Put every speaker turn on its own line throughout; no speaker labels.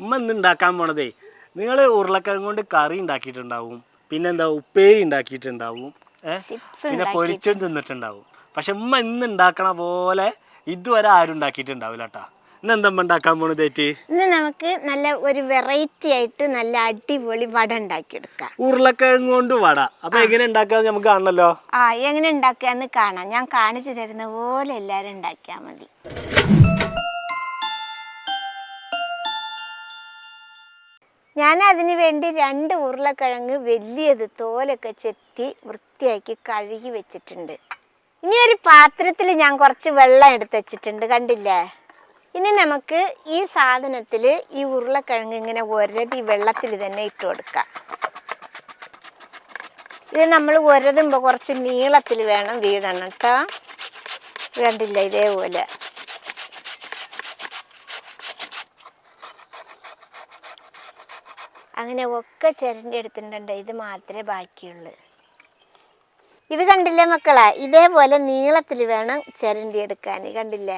ഉമ്മ ഇന്ന് ഉണ്ടാക്കാൻ പോണതേ നിങ്ങൾ ഉരുളക്കിഴങ്ങ് കൊണ്ട് കറി ഉണ്ടാക്കിയിട്ടുണ്ടാവും, പിന്നെന്താ ഉപ്പേരി ഉണ്ടാക്കിയിട്ടുണ്ടാവും, പിന്നെ പൊരിച്ചും തിന്നിട്ടുണ്ടാവും. പക്ഷെ ഉമ്മ ഇന്ന് ഉണ്ടാക്കണ പോലെ ഇതുവരെ ആരും ഉണ്ടാക്കിയിട്ടുണ്ടാവില്ല കേട്ടാ. ഇന്ന് എന്താ ഉണ്ടാക്കാൻ പോണതേറ്റ്?
ഇന്ന് നമുക്ക് നല്ല ഒരു വെറൈറ്റി ആയിട്ട് നല്ല അടിപൊളി വട ഉണ്ടാക്കിയെടുക്കാം.
ഉരുളക്കിഴങ്ങ് കൊണ്ട് വട. അപ്പൊ എങ്ങനെ ഉണ്ടാക്കാന്ന് നമുക്ക് കാണണല്ലോ.
എങ്ങനെ ഉണ്ടാക്കാന്ന് കാണാം. ഞാൻ കാണിച്ചു തരുന്ന പോലെ എല്ലാരും ഉണ്ടാക്കിയാൽ മതി. ഞാൻ അതിന് വേണ്ടി 2 ഉരുളക്കിഴങ്ങ് വലിയത് തോലൊക്കെ ചെത്തി വൃത്തിയാക്കി കഴുകി വെച്ചിട്ടുണ്ട്. ഇനി ഒരു പാത്രത്തിൽ ഞാൻ കുറച്ച് വെള്ളം എടുത്ത് വെച്ചിട്ടുണ്ട്, കണ്ടില്ലേ? ഇനി നമുക്ക് ഈ സാധനത്തിൽ ഈ ഉരുളക്കിഴങ്ങ് ഇങ്ങനെ ഒരതി വെള്ളത്തിൽ തന്നെ ഇട്ട് കൊടുക്കാം. ഇത് നമ്മൾ ഒരതുമ്പോൾ കുറച്ച് നീളത്തിൽ വേണം വീഴണം കേട്ടോ. കണ്ടില്ല, ഇതേപോലെ. അങ്ങനെ ഒക്കെ ചിരണ്ടി എടുത്തിട്ടുണ്ട്. ഇത് മാത്രമേ ബാക്കിയുള്ളൂ. ഇത് കണ്ടില്ലേ മക്കളെ, ഇതേപോലെ നീളത്തിൽ വേണം ചിരണ്ടി എടുക്കാൻ. കണ്ടില്ലേ?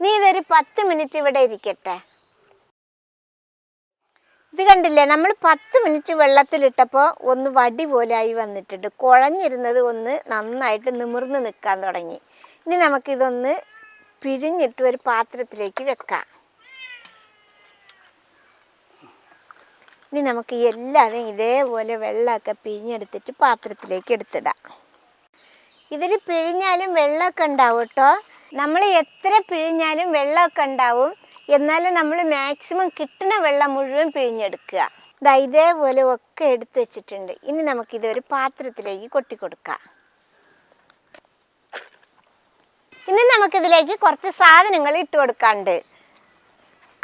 നീ ഇതൊരു 10 മിനിറ്റ് ഇവിടെ ഇരിക്കട്ടെ. ഇത് കണ്ടില്ലേ, നമ്മൾ 10 മിനിറ്റ് വെള്ളത്തിലിട്ടപ്പോൾ ഒന്ന് വടി പോലെ ആയി വന്നിട്ടുണ്ട്. കുഴഞ്ഞിരുന്നത് ഒന്ന് നന്നായിട്ട് നിമിർന്ന് നിൽക്കാൻ തുടങ്ങി. ഇനി നമുക്കിതൊന്ന് പിഴിഞ്ഞിട്ട് ഒരു പാത്രത്തിലേക്ക് വെക്കാം. ഇനി നമുക്ക് എല്ലാതും ഇതേപോലെ വെള്ളമൊക്കെ പിഴിഞ്ഞെടുത്തിട്ട് പാത്രത്തിലേക്ക് എടുത്തിടാം. ഇതിൽ പിഴിഞ്ഞാലും വെള്ളമൊക്കെ ഉണ്ടാവും കേട്ടോ. നമ്മൾ എത്ര പിഴിഞ്ഞാലും വെള്ളമൊക്കെ ഉണ്ടാവും. എന്നാലും നമ്മൾ മാക്സിമം കിട്ടുന്ന വെള്ളം മുഴുവൻ പിഴിഞ്ഞെടുക്കുക. ഇതേപോലെ ഒക്കെ എടുത്ത് വെച്ചിട്ടുണ്ട്. ഇനി നമുക്കിതൊരു പാത്രത്തിലേക്ക് കൊട്ടിക്കൊടുക്കാം. ഇനി നമുക്കിതിലേക്ക് കുറച്ച് സാധനങ്ങൾ ഇട്ട് കൊടുക്കാണ്ട്.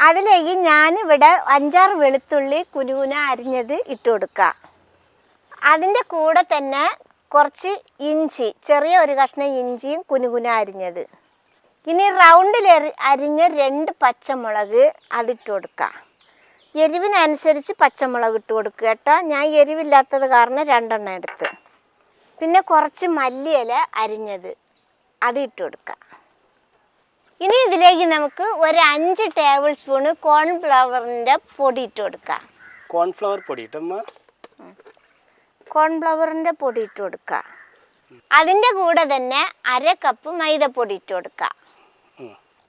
അതിലേക്ക് ഞാനിവിടെ 5-6 വെളുത്തുള്ളി കുനുകുന അരിഞ്ഞത് ഇട്ട് കൊടുക്കാം. അതിൻ്റെ കൂടെ തന്നെ കുറച്ച് ഇഞ്ചി, ചെറിയ ഒരു കഷ്ണം ഇഞ്ചിയും കുനുകുന അരിഞ്ഞത്. ഇനി റൗണ്ടിൽ അരിഞ്ഞ 2 പച്ചമുളക് അതിട്ട് കൊടുക്കാം. എരിവിനനുസരിച്ച് പച്ചമുളക് ഇട്ട് കൊടുക്കുക കേട്ടോ. ഞാൻ എരിവില്ലാത്തത് കാരണം 2 എണ്ണം എടുത്ത്. പിന്നെ കുറച്ച് മല്ലിയില അരിഞ്ഞത് അത് ഇട്ട് കൊടുക്കാം. ഇനി ഇതിലേക്ക് നമുക്ക് ഒരു 5 ടേബിൾ സ്പൂണ് കോൺഫ്ലവറിൻ്റെ പൊടി ഇട്ട് കൊടുക്കാം.
കോൺഫ്ലവർ പൊടി ഇട്ടമ്മ?
കോൺഫ്ലവറിൻ്റെ പൊടി ഇട്ട് കൊടുക്കുക. അതിൻ്റെ കൂടെ തന്നെ 1/2 കപ്പ് മൈദപ്പൊടി ഇട്ട് കൊടുക്കുക.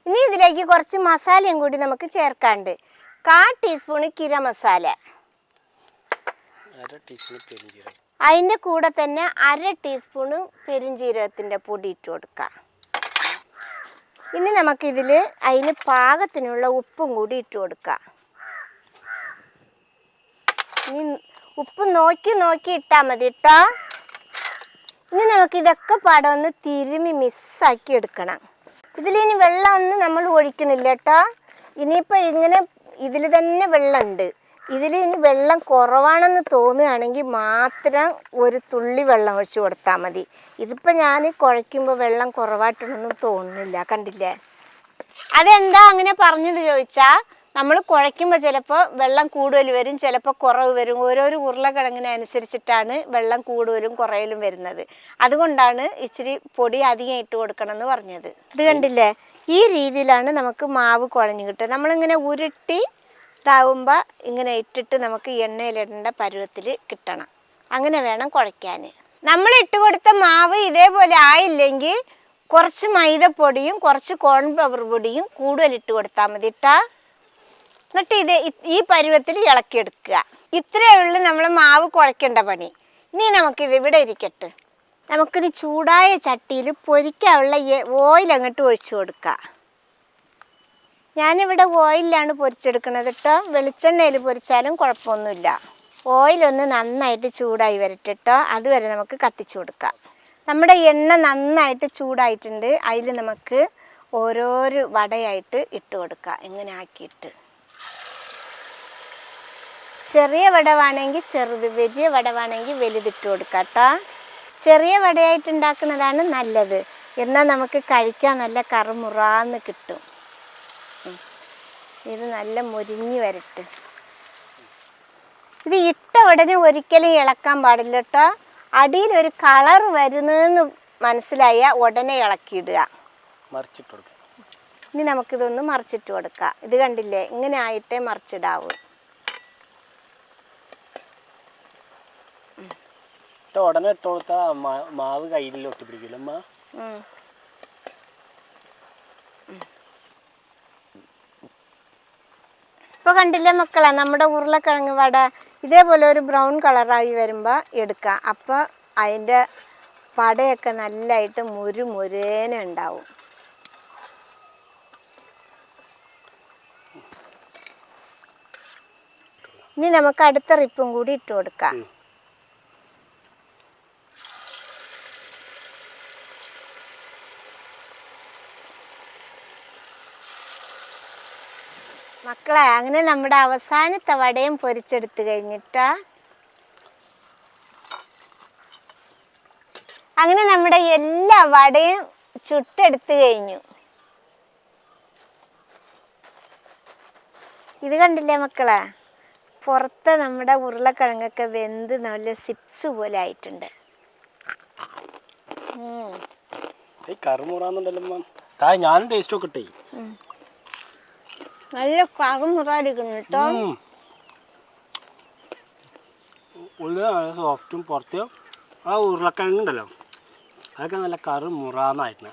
ഇനി ഇതിലേക്ക് കുറച്ച് മസാലയും കൂടി നമുക്ക് ചേർക്കാണ്ട്. 1/4 ടീസ്പൂണ് കിര മസാല, അതിൻ്റെ കൂടെ തന്നെ 1/2 ടീസ്പൂണ് പെരുംജീരകത്തിൻ്റെ പൊടി ഇട്ട് കൊടുക്കുക. ഇനി നമുക്കിതിൽ അതിന് പാകത്തിനുള്ള ഉപ്പും കൂടി ഇട്ട് കൊടുക്കുക. ഇനി ഉപ്പ് നോക്കി ഇട്ടാൽ മതി കേട്ടോ. ഇനി നമുക്കിതൊക്കെ പാടൊന്ന് തിരുമ്മി മിക്സാക്കി എടുക്കണം. ഇതിലിനി വെള്ളമൊന്നും നമ്മൾ ഒഴിക്കണില്ല കേട്ടോ. ഇനിയിപ്പോൾ ഇങ്ങനെ ഇതിൽ തന്നെ വെള്ളമുണ്ട്. ഇതിൽ ഇനി വെള്ളം കുറവാണെന്ന് തോന്നുകയാണെങ്കിൽ മാത്രം ഒരു തുള്ളി വെള്ളം ഒഴിച്ച് കൊടുത്താൽ മതി. ഇതിപ്പോൾ ഞാൻ കുഴയ്ക്കുമ്പോൾ വെള്ളം കുറവായിട്ടൊന്നും തോന്നുന്നില്ല, കണ്ടില്ലേ? അതെന്താ അങ്ങനെ പറഞ്ഞത് ചോദിച്ചാൽ, നമ്മൾ കുഴയ്ക്കുമ്പോൾ ചിലപ്പോൾ വെള്ളം കൂടുതൽ വരും, ചിലപ്പോൾ കുറവ് വരും. ഓരോരോ ഉരുളക്കിഴങ്ങിനനുസരിച്ചിട്ടാണ് വെള്ളം കൂടുതലും കുറയലും വരുന്നത്. അതുകൊണ്ടാണ് ഇച്ചിരി പൊടി അധികം ഇട്ട് കൊടുക്കണം എന്ന് പറഞ്ഞത്. ഇത് കണ്ടില്ലേ, ഈ രീതിയിലാണ് നമുക്ക് മാവ് കുഴഞ്ഞ് കിട്ടുക. നമ്മളിങ്ങനെ ഉരുട്ടി ഇതാവുമ്പോൾ ഇങ്ങനെ ഇട്ടിട്ട് നമുക്ക് എണ്ണയിലിടേണ്ട പരുവത്തിൽ കിട്ടണം. അങ്ങനെ വേണം കുഴയ്ക്കാൻ. നമ്മൾ ഇട്ട് കൊടുത്ത മാവ് ഇതേപോലെ ആയില്ലെങ്കിൽ കുറച്ച് മൈദപ്പൊടിയും കുറച്ച് കോൺഫ്ലവർ പൊടിയും കൂടുതൽ ഇട്ട് കൊടുത്താൽ മതി കേട്ടോ. എന്നിട്ട് ഈ പരുവത്തിൽ ഇളക്കിയെടുക്കുക. ഇത്രയേ ഉള്ളൂ നമ്മൾ മാവ് കുഴയ്ക്കേണ്ട പണി. ഇനി നമുക്കിത് ഇവിടെ ഇരിക്കട്ടെ. നമുക്കിത് ചൂടായ ചട്ടിയിൽ പൊരിക്കാനുള്ള ഓയിൽ അങ്ങോട്ട് ഒഴിച്ചു കൊടുക്കുക. ഞാനിവിടെ ഓയിലാണ് പൊരിച്ചെടുക്കുന്നത് കേട്ടോ. വെളിച്ചെണ്ണയിൽ പൊരിച്ചാലും കുഴപ്പമൊന്നുമില്ല. ഓയിലൊന്ന് നന്നായിട്ട് ചൂടായി വരട്ടെ കേട്ടോ. അതുവരെ നമുക്ക് കത്തിച്ചു കൊടുക്കാം. നമ്മുടെ എണ്ണ നന്നായിട്ട് ചൂടായിട്ടുണ്ട്. അതിൽ നമുക്ക് ഓരോരോ വടയായിട്ട് ഇട്ട് കൊടുക്കുക. ഇങ്ങനെ ആക്കിയിട്ട് ചെറിയ വടവാണെങ്കിൽ ചെറുത്, വലിയ വടവാണെങ്കിൽ വലുതിട്ട് കൊടുക്കാം കേട്ടോ. ചെറിയ വടയായിട്ട് ഉണ്ടാക്കുന്നതാണ് നല്ലത്. എന്നാൽ നമുക്ക് കഴിക്കാൻ നല്ല കറുമുറാന്ന് കിട്ടും. ഇത് നല്ല മുരിഞ്ഞ് വരട്ടെ. ഇത് ഇട്ട ഉടനെ ഒരിക്കലും ഇളക്കാൻ പാടില്ല കേട്ടോ. അടിയിലൊരു കളർ വരുന്നതെന്ന് മനസ്സിലായാൽ ഉടനെ ഇളക്കിയിടുക. ഇനി നമുക്കിതൊന്ന് മറിച്ചിട്ട് കൊടുക്കാം. ഇത് കണ്ടില്ലേ, ഇങ്ങനെ ആയിട്ടേ മറിച്ചിടാവൂ.
ഉടനെ ഇട്ട് കൊടുത്താ മാവ് കയ്യിൽ ഒട്ടി പിടിക്കില്ല അമ്മ.
ഇപ്പോൾ കണ്ടില്ലേ മക്കളെ, നമ്മുടെ ഉരുളക്കിഴങ്ങ് വട ഇതേപോലെ ഒരു ബ്രൗൺ കളറായി വരുമ്പോൾ എടുക്കുക. അപ്പോൾ അതിൻ്റെ വടയൊക്കെ നല്ലതായിട്ട് മുരുമുരേന ഉണ്ടാവും. ഇനി നമുക്ക് അടുത്ത റിപ്പും കൂടി ഇട്ട് കൊടുക്കാം. മക്കളെ, അങ്ങനെ നമ്മുടെ അവസാനത്തെ വടയും പൊരിച്ചെടുത്ത് കഴിഞ്ഞിട്ടാ അങ്ങനെ നമ്മുടെ എല്ലാ വടയും ചുട്ടെടുത്ത് കഴിഞ്ഞു. ഇത് കണ്ടില്ലേ മക്കളെ, പുറത്ത് നമ്മുടെ ഉരുളക്കിഴങ്ങൊക്കെ വെന്ത് നല്ല ചിപ്സ് പോലെ ആയിട്ടുണ്ട്.
ഞാനും ടേസ്റ്റ് നോക്കട്ടെ.
നല്ല കറുമുറായിരിക്കുന്നു കേട്ടോ.
ഉള്ളിൽ നല്ല സോഫ്റ്റും പുറത്ത് ആ ഉരുളക്കിഴങ്ങുണ്ടല്ലോ അതൊക്കെ നല്ല കറുമുറാന്നായിരുന്നു.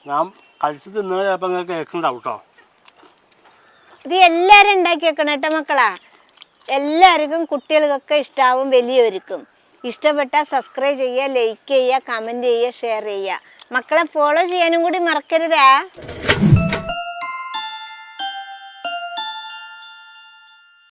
ഞാൻ കഴിച്ച് തിന്നത് ചിലപ്പോൾ നിങ്ങൾ കേൾക്കുന്നുണ്ടാവും കേട്ടോ.
ഇത് എല്ലാവരും ഉണ്ടാക്കി വെക്കണം കേട്ടോ മക്കളാ. എല്ലാവർക്കും, കുട്ടികൾക്കൊക്കെ ഇഷ്ടാവും, വലിയവർക്കും. ഇഷ്ടപ്പെട്ടാൽ സബ്സ്ക്രൈബ് ചെയ്യുക, ലൈക്ക് ചെയ്യുക, കമൻറ്റ് ചെയ്യുക, ഷെയർ ചെയ്യുക. മക്കളെ ഫോളോ ചെയ്യാനും കൂടി മറക്കരുതേ.